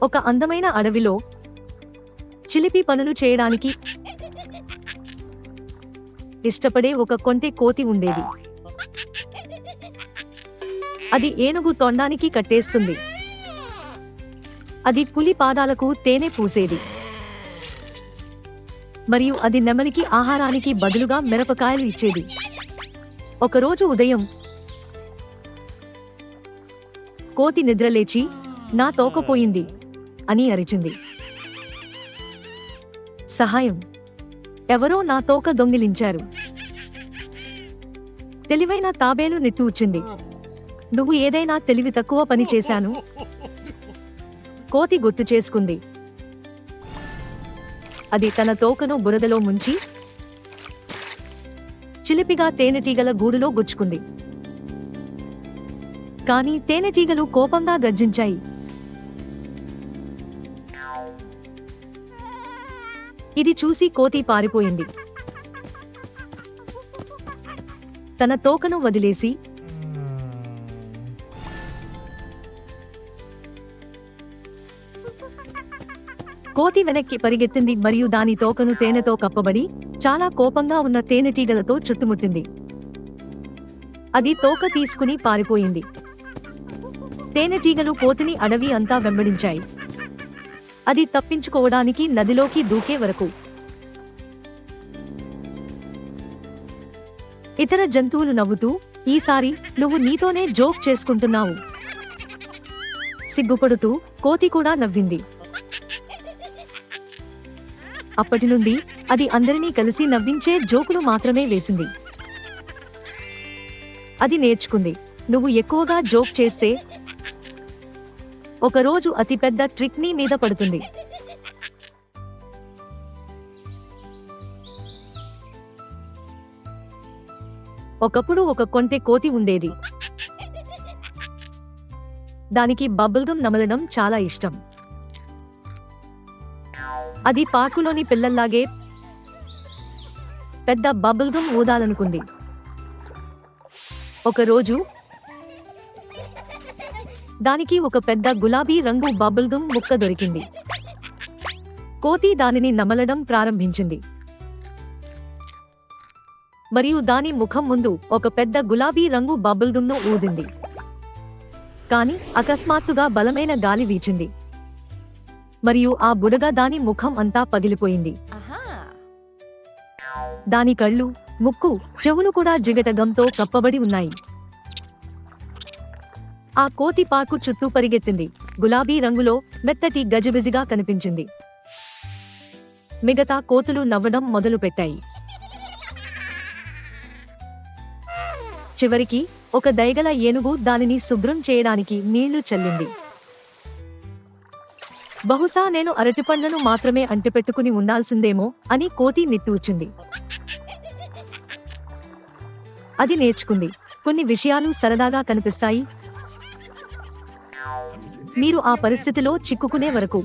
ఒక అందమైన అడవిలో చిలిపి పనులు చేయడానికి ఇష్టపడే ఒక కొంటె కోతి ఉండేది. అది ఏనుగు తొండానికి కట్టేస్తుంది. అది పులి పాదాలకు తేనె పూసేది. మరియు అది నెమలికి ఆహారానికి బదులుగా మిరపకాయలు ఇచ్చేది. ఒకరోజు ఉదయం కోతి నిద్రలేచి నా తోక పోయింది అని అరిచింది. సహాయం! ఎవరో నా తోక దొంగిలించారు. తెలివైన తాబేలు నిట్టూర్చింది. నువ్వు ఏదైనా తెలివి తక్కువ పని చేశాను? కోతి గుర్తు చేసుకుంది. అది తన తోకను బురదలో ముంచి చిలిపిగా తేనెటీగల గూడులో గుచ్చుకుంది. కాని తేనెటీగలు కోపంగా గర్జించాయి. ఇది చూసి కోతి పారిపోయింది. తన తోకను వదిలేసి కోతి వెనక్కి పరిగెత్తింది మరియు దాని తోకను తేనెతో కప్పబడి చాలా కోపంగా ఉన్న తేనెటీగలతో చుట్టుముట్టింది. అది తోక తీసుకుని పారిపోయింది. తేనెటీగలు కోతిని అడవి అంతా వెంబడించాయి. అది తప్పించుకోవడానికి నదిలోకి దూకే వరకు. ఇతర జంతువులు నవ్వుతూ, ఈసారి నువ్వు నీతోనే జోక్ చేసుకుంటున్నావు. సిగ్గుపడుతూ కోతి కూడా నవ్వింది. అప్పటి నుండి అది అందరినీ కలిసి నవ్వించే జోకులు మాత్రమే వేసింది. అది నేర్చుకుంది, నువ్వు ఎక్కువగా జోక్ చేస్తే ఒకరోజు అతిపెద్ద ట్రిక్ నీ మీద పడుతుంది. ఒకప్పుడు ఒక కొంటె కోతి ఉండేది. దానికి బబుల్గమ్ నమలడం చాలా ఇష్టం. అది పార్కులోని పిల్లల్లాగే పెద్ద బబుల్గమ్ ఊదాలనుకుంది. ఒకరోజు దానికి ఒక పెద్ద గులాబీ రంగు బబుల్గమ్ ముక్క దొరికింది. కోతి దానిని నమలడం ప్రారంభించింది. మరియు దాని ముఖం ముందు ఒక పెద్ద గులాబీ రంగు బబుల్గమ్ను ఊదింది. కాని అకస్మాత్తుగా బలమైన గాలి వీచింది మరియు ఆ బుడగ దాని ముఖం అంతా పగిలిపోయింది. దాని కళ్ళు, ముక్కు, చెవులు కూడా జిగటగంతో కప్పబడి ఉన్నాయి. ఆ కోతి పార్కు చుట్టూ పరిగెత్తింది. గులాబీ రంగులో మెత్తటి గజిబిజిగా కనిపించింది. మిగతా కోతులు నవ్వడం మొదలుపెట్టాయి. చివరికి ఒక దయగల ఏనుగు దానిని శుభ్రం చేయడానికి నీళ్లు చల్లింది. బహుశా నేను అరటిపండ్లను మాత్రమే అంటిపెట్టుకుని ఉండాల్సిందేమో అని కోతి నిట్టూర్చింది. అది నేర్చుకుంది, కొన్ని విషయాలు సరదాగా కనిపిస్తాయి, మీరు ఆ పరిస్థితిలో చిక్కుకునే వరకు.